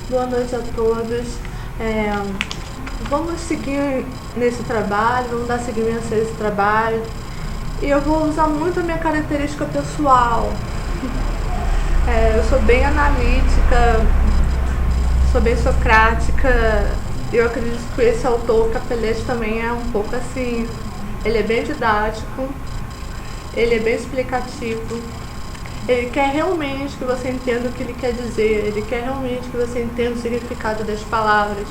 Boa noite a todos. Vamos seguir nesse trabalho, vamos dar seguimento a esse trabalho. E eu vou usar muito a minha característica pessoal. Eu sou bem analítica, sou bem socrática. Eu acredito que esse autor, Capelletti, também é um pouco assim. Ele é bem didático, ele é bem explicativo. Ele quer realmente que você entenda o que ele quer dizer, ele quer realmente que você entenda o significado das palavras.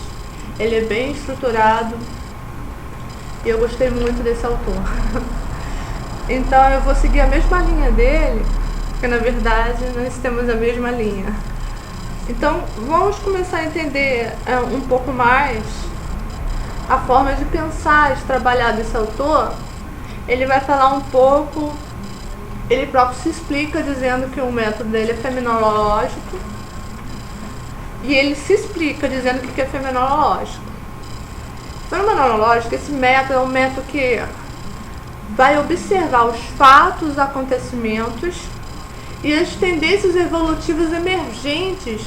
Ele é bem estruturado e eu gostei muito desse autor. Então eu vou seguir a mesma linha dele, porque na verdade nós temos a mesma linha. Então vamos começar a entender um pouco mais a forma de pensar, de trabalhar desse autor. Ele vai falar um pouco. Ele próprio se explica dizendo que o método dele é fenomenológico. E ele se explica dizendo que é fenomenológico. Fenomenológico, esse método é um método que vai observar os fatos, os acontecimentos e as tendências evolutivas emergentes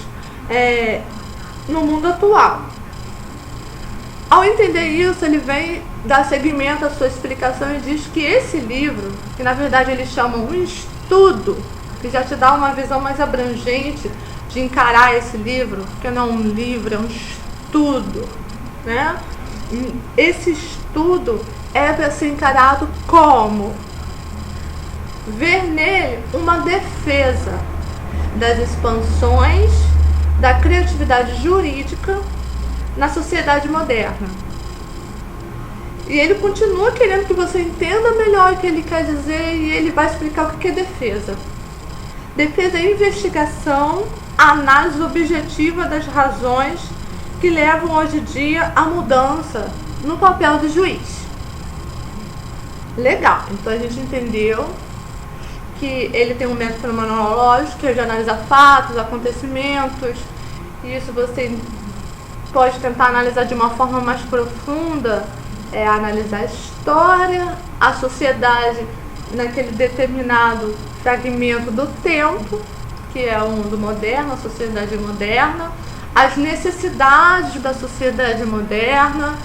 no mundo atual. Ao entender isso, ele vem dar seguimento à sua explicação e diz que esse livro, que na verdade eles chamam um estudo, que já te dá uma visão mais abrangente de encarar esse livro, porque não é um livro, é um estudo, né? Esse estudo é para ser encarado como ver nele uma defesa das expansões da criatividade jurídica na sociedade moderna. E ele continua querendo que você entenda melhor o que ele quer dizer e ele vai explicar o que é defesa. Defesa é investigação, análise objetiva das razões que levam hoje em dia à mudança no papel do juiz. Legal, então a gente entendeu que ele tem um método fenomenológico, que é de analisar fatos, acontecimentos. Isso você pode tentar analisar de uma forma mais profunda, analisar a história, a sociedade naquele determinado fragmento do tempo, que é o mundo moderno, a sociedade moderna, as necessidades da sociedade moderna.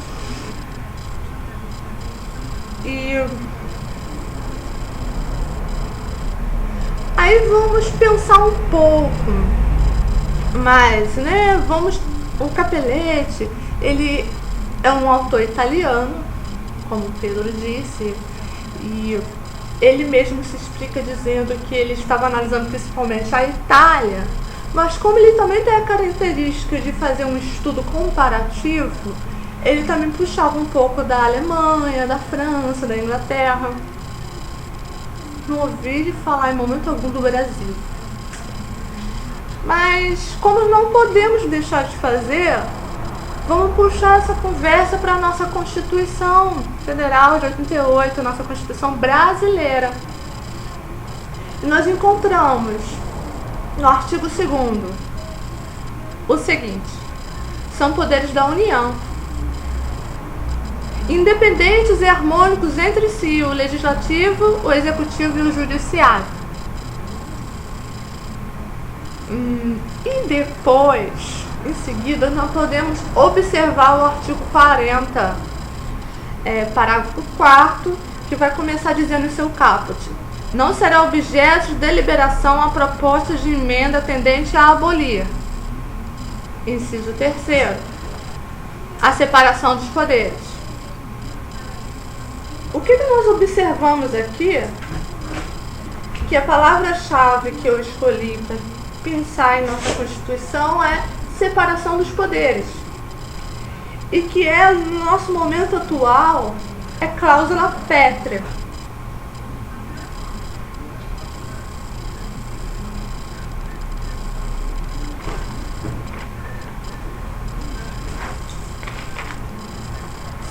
E aí vamos pensar um pouco mais, né? O Capelletti, ele é um autor italiano, como o Pedro disse, e ele mesmo se explica dizendo que ele estava analisando principalmente a Itália, mas como ele também tem a característica de fazer um estudo comparativo, ele também puxava um pouco da Alemanha, da França, da Inglaterra. Não ouvi falar em momento algum do Brasil. Mas como não podemos deixar de fazer, vamos puxar essa conversa para a nossa Constituição Federal de 88, nossa Constituição brasileira. E nós encontramos no artigo 2º o seguinte: são poderes da União, independentes e harmônicos entre si, o legislativo, o executivo e o judiciário. E depois, em seguida, nós podemos observar o artigo 40, parágrafo 4º, que vai começar dizendo em seu caput: não será objeto de deliberação a propostas de emenda tendente a abolir. Inciso 3º, a separação dos poderes. O que nós observamos aqui, que a palavra-chave que eu escolhi para pensar em nossa Constituição é separação dos poderes. E que no nosso momento atual, é cláusula pétrea.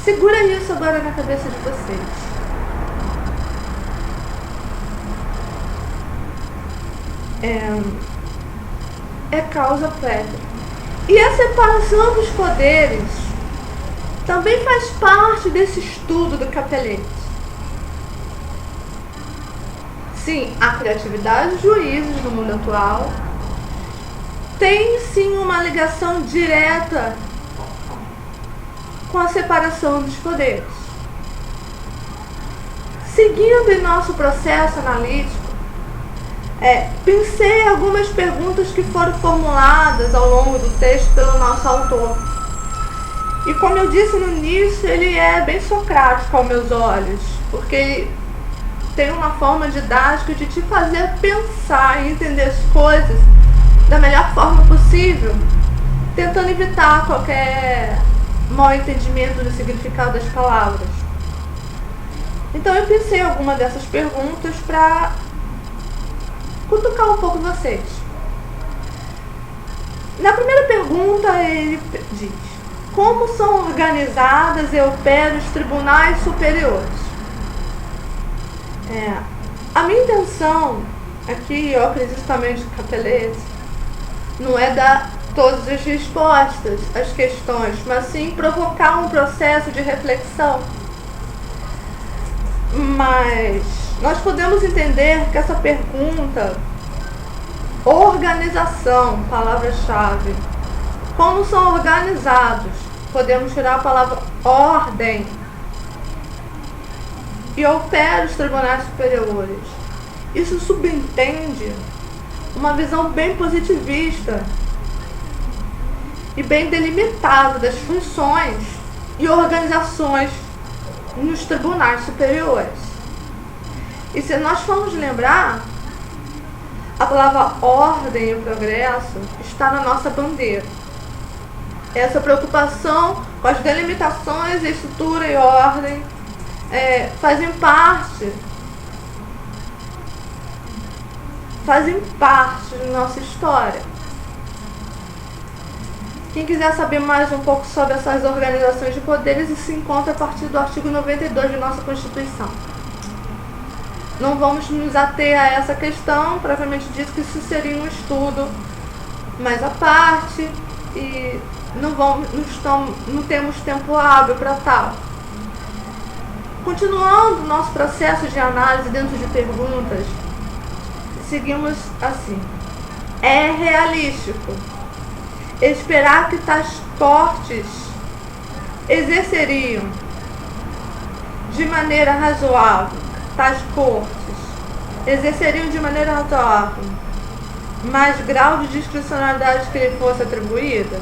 Segura isso agora na cabeça de vocês. É causa pétrea. E a separação dos poderes também faz parte desse estudo do Capelletti. Sim, a criatividade dos juízes no mundo atual tem sim uma ligação direta com a separação dos poderes. Seguindo em nosso processo analítico, pensei em algumas perguntas que foram formuladas ao longo do texto pelo nosso autor. E como eu disse no início, ele é bem socrático aos meus olhos, porque ele tem uma forma didática de te fazer pensar e entender as coisas da melhor forma possível, tentando evitar qualquer mal entendimento do significado das palavras. Então eu pensei em alguma dessas perguntas para cutucar um pouco vocês. Na primeira pergunta ele diz: como são organizadas e operam os tribunais superiores? A minha intenção aqui, eu acredito também de Capelletti, não é dar todas as respostas às questões, mas sim provocar um processo de reflexão. Mas nós podemos entender que essa pergunta, organização, palavra-chave, como são organizados, podemos tirar a palavra ordem, e opera os tribunais superiores. Isso subentende uma visão bem positivista e bem delimitada das funções e organizações nos tribunais superiores. E se nós formos lembrar, a palavra ordem e progresso está na nossa bandeira. Essa preocupação com as delimitações, estrutura e ordem fazem parte da nossa história. Quem quiser saber mais um pouco sobre essas organizações de poderes, isso se encontra a partir do artigo 92 de nossa Constituição. Não vamos nos ater a essa questão, propriamente dito que isso seria um estudo mais à parte e não temos tempo hábil para tal. Continuando o nosso processo de análise dentro de perguntas, seguimos assim: é realístico esperar que tais cortes exerceriam de maneira razoável, mais grau de discricionalidade que lhe fosse atribuída?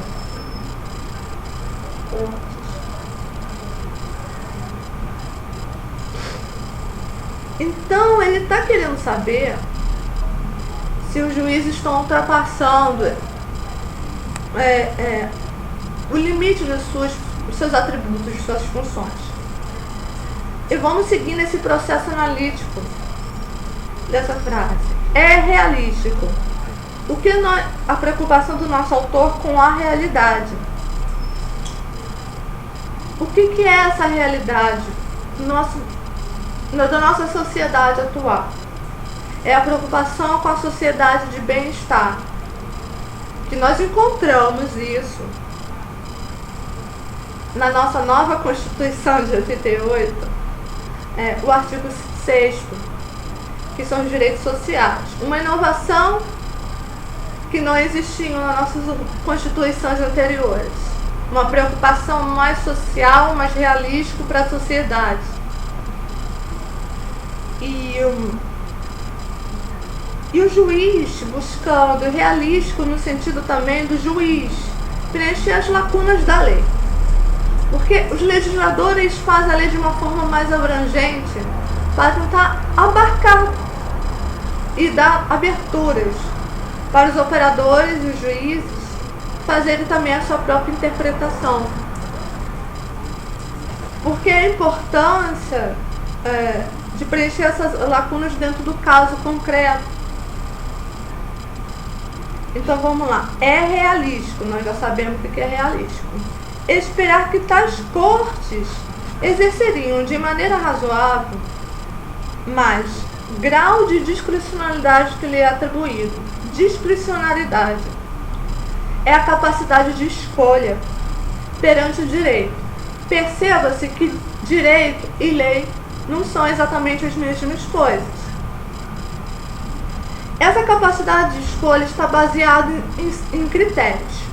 Então ele está querendo saber se os juízes estão ultrapassando o limite dos seus atributos, de suas funções. E vamos seguir nesse processo analítico dessa frase. É realístico. A preocupação do nosso autor com a realidade. O que é essa realidade da nossa sociedade atual? É a preocupação com a sociedade de bem-estar. Que nós encontramos isso na nossa nova Constituição de 88, o artigo 6º, que são os direitos sociais. Uma inovação que não existia nas nossas constituições anteriores. Uma preocupação mais social, mais realística para a sociedade. E o juiz buscando realístico no sentido também do juiz preencher as lacunas da lei. Porque os legisladores fazem a lei de uma forma mais abrangente para tentar abarcar e dar aberturas para os operadores e os juízes fazerem também a sua própria interpretação. Porque a importância de preencher essas lacunas dentro do caso concreto. Então vamos lá, é realístico, nós já sabemos o que é realístico. Esperar que tais cortes exerceriam de maneira razoável, mas grau de discricionalidade que lhe é atribuído. Discricionalidade é a capacidade de escolha perante o direito. Perceba-se que direito e lei não são exatamente as mesmas coisas. Essa capacidade de escolha está baseada em critérios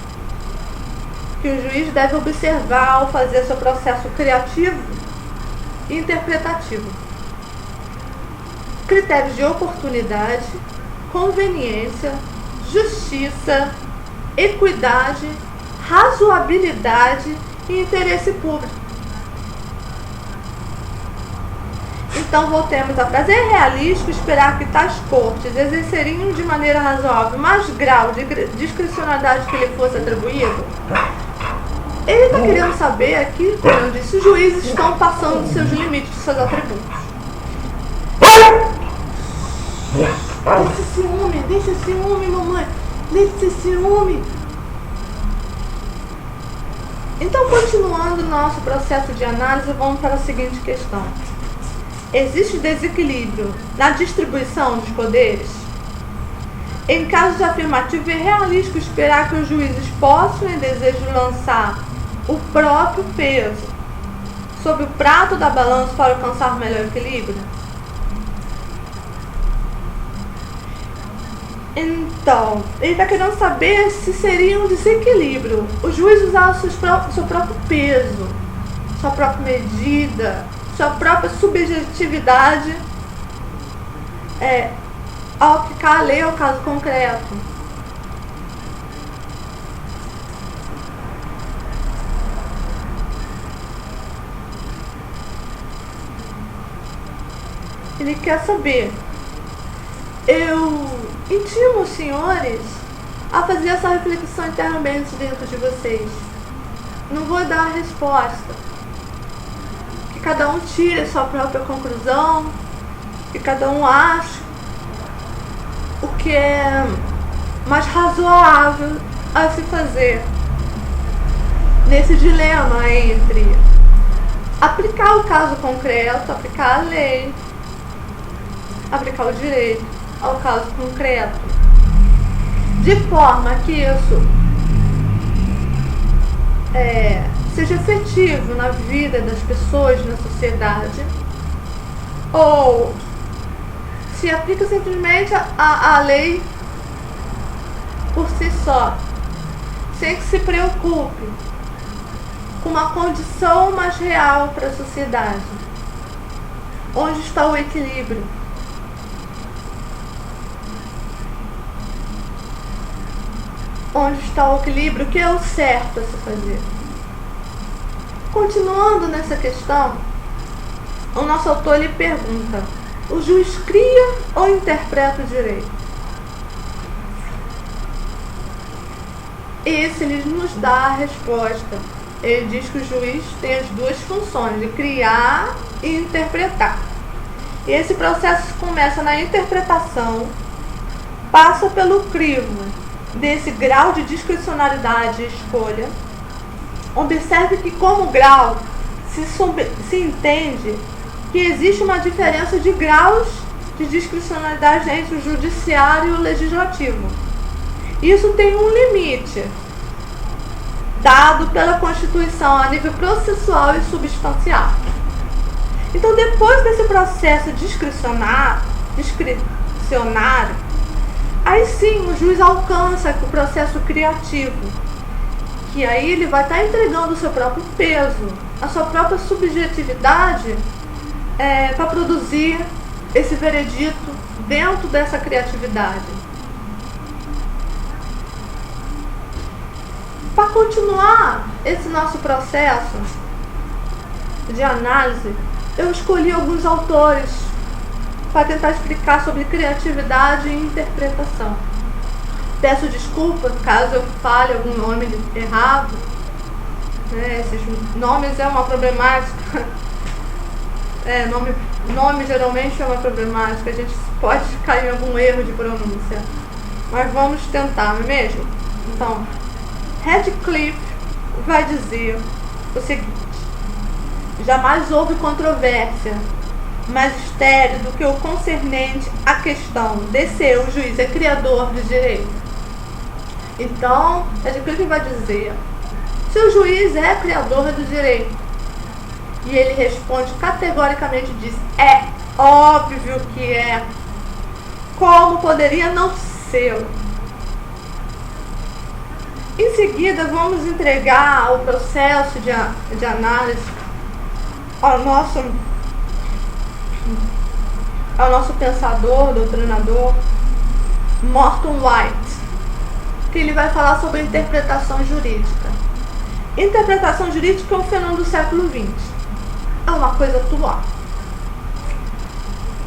que o juiz deve observar ao fazer seu processo criativo e interpretativo. Critérios de oportunidade, conveniência, justiça, equidade, razoabilidade e interesse público. Então voltemos à frase: é realístico esperar que tais cortes exerceriam de maneira razoável mais grau de discricionalidade que lhe fosse atribuído? Ele está querendo saber aqui, como eu disse, os juízes estão passando dos seus limites, dos seus atributos. Deixa esse ciúme, mamãe. Deixa esse ciúme. Então, continuando nosso processo de análise, vamos para a seguinte questão. Existe desequilíbrio na distribuição dos poderes? Em caso de afirmativo, é realístico esperar que os juízes possam, em desejo, lançar o próprio peso sobre o prato da balança para alcançar o melhor equilíbrio? Então, ele está querendo saber se seria um desequilíbrio o juiz usar o seu próprio peso, sua própria medida, sua própria subjetividade ao aplicar a lei ao caso concreto. Ele quer saber: eu intimo os senhores a fazer essa reflexão internamente dentro de vocês. Não vou dar a resposta. Que cada um tire a sua própria conclusão, que cada um ache o que é mais razoável a se fazer nesse dilema entre aplicar o caso concreto, aplicar a lei, aplicar o direito ao caso concreto, de forma que isso seja efetivo na vida das pessoas, na sociedade, ou se aplica simplesmente a lei por si só, sem que se preocupe com uma condição mais real para a sociedade. Onde está o equilíbrio? Onde está o equilíbrio? O que é o certo a se fazer? Continuando nessa questão, o nosso autor lhe pergunta: o juiz cria ou interpreta o direito? Esse ele nos dá a resposta. Ele diz que o juiz tem as duas funções, de criar e interpretar. E esse processo começa na interpretação, passa pelo crivo desse grau de discricionalidade e escolha. Observe que como grau se entende que existe uma diferença de graus de discricionalidade entre o judiciário e o legislativo. Isso tem um limite dado pela Constituição a nível processual e substancial. Então, depois desse processo discricionário, aí sim o juiz alcança o processo criativo, que aí ele vai estar entregando o seu próprio peso, a sua própria subjetividade para produzir esse veredito dentro dessa criatividade. Para continuar esse nosso processo de análise, eu escolhi alguns autores para tentar explicar sobre criatividade e interpretação. Peço desculpa caso eu fale algum nome errado. Esses nomes é uma problemática. Nome geralmente é uma problemática. A gente pode cair em algum erro de pronúncia. Mas vamos tentar, não é mesmo? Então, Radcliffe vai dizer o seguinte: jamais houve controvérsia mais estéril do que o concernente à questão de se o juiz é criador do direito. Então, Radcliffe vai dizer: se o juiz é criador do direito, e ele responde categoricamente, diz: é óbvio que é. como poderia não ser. Em seguida, vamos entregar o processo de análise ao nosso pensador, doutrinador, Morton White, que ele vai falar sobre a interpretação jurídica. Interpretação jurídica é um fenômeno do século XX. É uma coisa atual,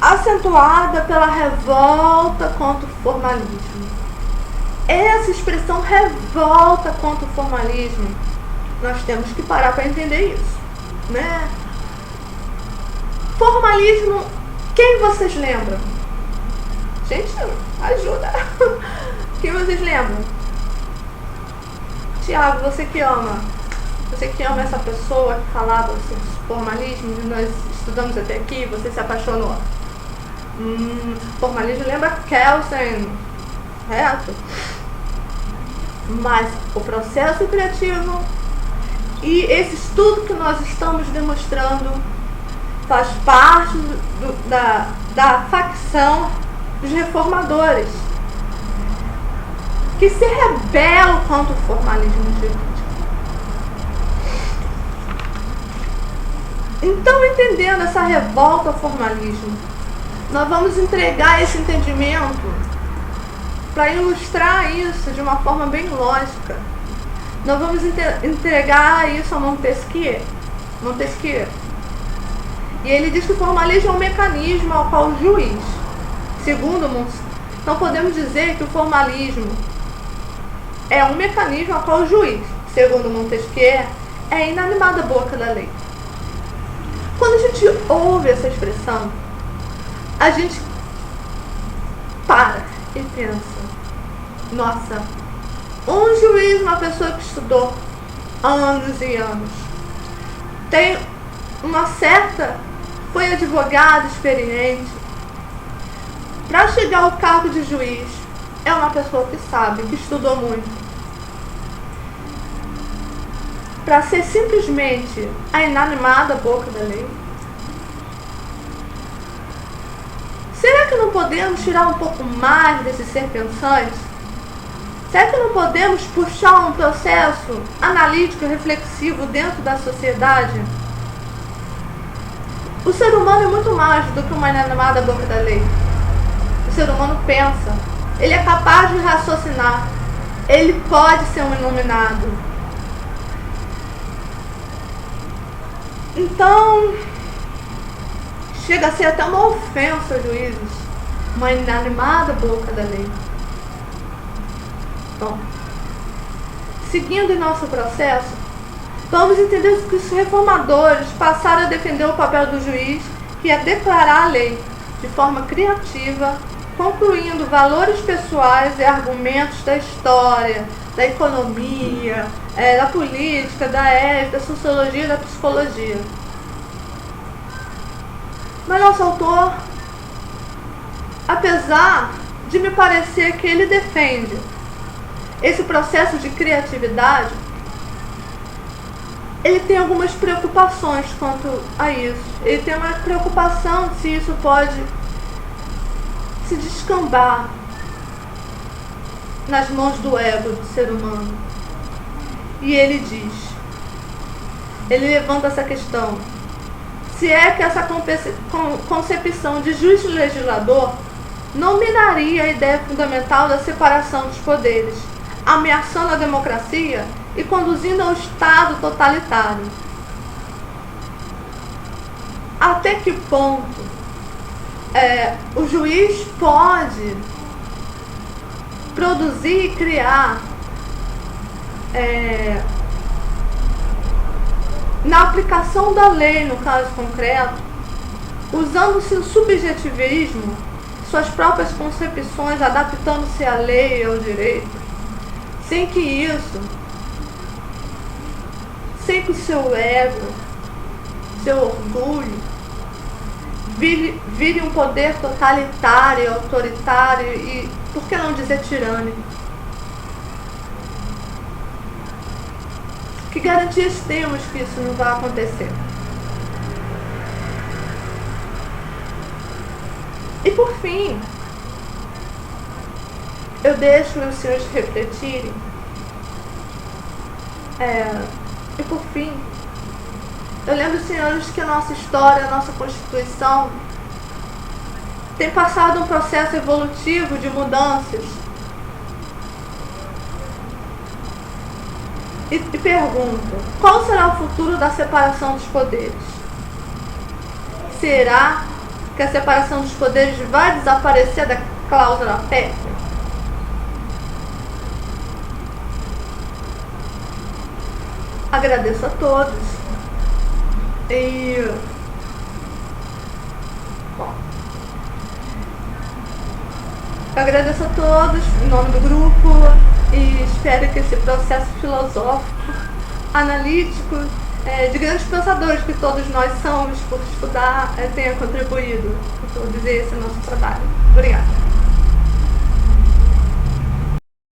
acentuada pela revolta contra o formalismo. Essa expressão revolta contra o formalismo, nós temos que parar para entender isso, né? Formalismo, quem vocês lembram? Gente, ajuda! Quem vocês lembram? Tiago, você que ama essa pessoa que falava sobre formalismo, e nós estudamos até aqui, você se apaixonou. Formalismo lembra Kelsen, certo? Mas o processo criativo e esse estudo que nós estamos demonstrando faz parte da facção dos reformadores, que se rebelam contra o formalismo jurídico. Então, entendendo essa revolta ao formalismo, nós vamos entregar esse entendimento para ilustrar isso de uma forma bem lógica. Nós vamos entregar isso a Montesquieu. E ele diz que o formalismo é um mecanismo ao qual o juiz, segundo Montesquieu, então podemos dizer que o formalismo é um mecanismo ao qual o juiz, segundo Montesquieu, é inanimada boca da lei. Quando a gente ouve essa expressão, a gente para e pensa, nossa, um juiz, uma pessoa que estudou anos e anos, tem uma certa, foi advogado experiente, para chegar ao cargo de juiz, é uma pessoa que sabe, que estudou muito. Para ser simplesmente a inanimada boca da lei? Será que não podemos tirar um pouco mais desse ser pensante? Será que não podemos puxar um processo analítico e reflexivo dentro da sociedade? O ser humano é muito mais do que uma inanimada boca da lei. O ser humano pensa, ele é capaz de raciocinar, ele pode ser um iluminado. Então, chega a ser até uma ofensa aos juízes, uma inanimada boca da lei. Bom, seguindo em nosso processo, vamos entender que os reformadores passaram a defender o papel do juiz, que é declarar a lei de forma criativa, concluindo valores pessoais e argumentos da história, da economia, da política, da ética, da sociologia e da psicologia. Mas nosso autor, apesar de me parecer que ele defende esse processo de criatividade, ele tem algumas preocupações quanto a isso. Ele tem uma preocupação se isso pode se descambar nas mãos do ego do ser humano. E ele diz, ele levanta essa questão, se é que essa concepção de juiz legislador não minaria a ideia fundamental da separação dos poderes, ameaçando a democracia e conduzindo ao Estado totalitário. Até que ponto o juiz pode produzir e criar na aplicação da lei, no caso concreto, usando seu subjetivismo, suas próprias concepções, adaptando-se à lei e ao direito, sem que o seu ego, seu orgulho, vire um poder totalitário, autoritário e, por que não dizer, tirânico. Que garantias temos que isso não vai acontecer? E por fim, eu deixo os senhores refletirem. E por fim, eu lembro, senhores, que a nossa história, a nossa Constituição tem passado um processo evolutivo de mudanças. E pergunto, qual será o futuro da separação dos poderes? Será que a separação dos poderes vai desaparecer da cláusula pétrea? Agradeço a todos e eu agradeço a todos em nome do grupo e espero que esse processo filosófico, analítico, de grandes pensadores que todos nós somos por estudar, tenha contribuído para produzir esse nosso trabalho. Obrigada.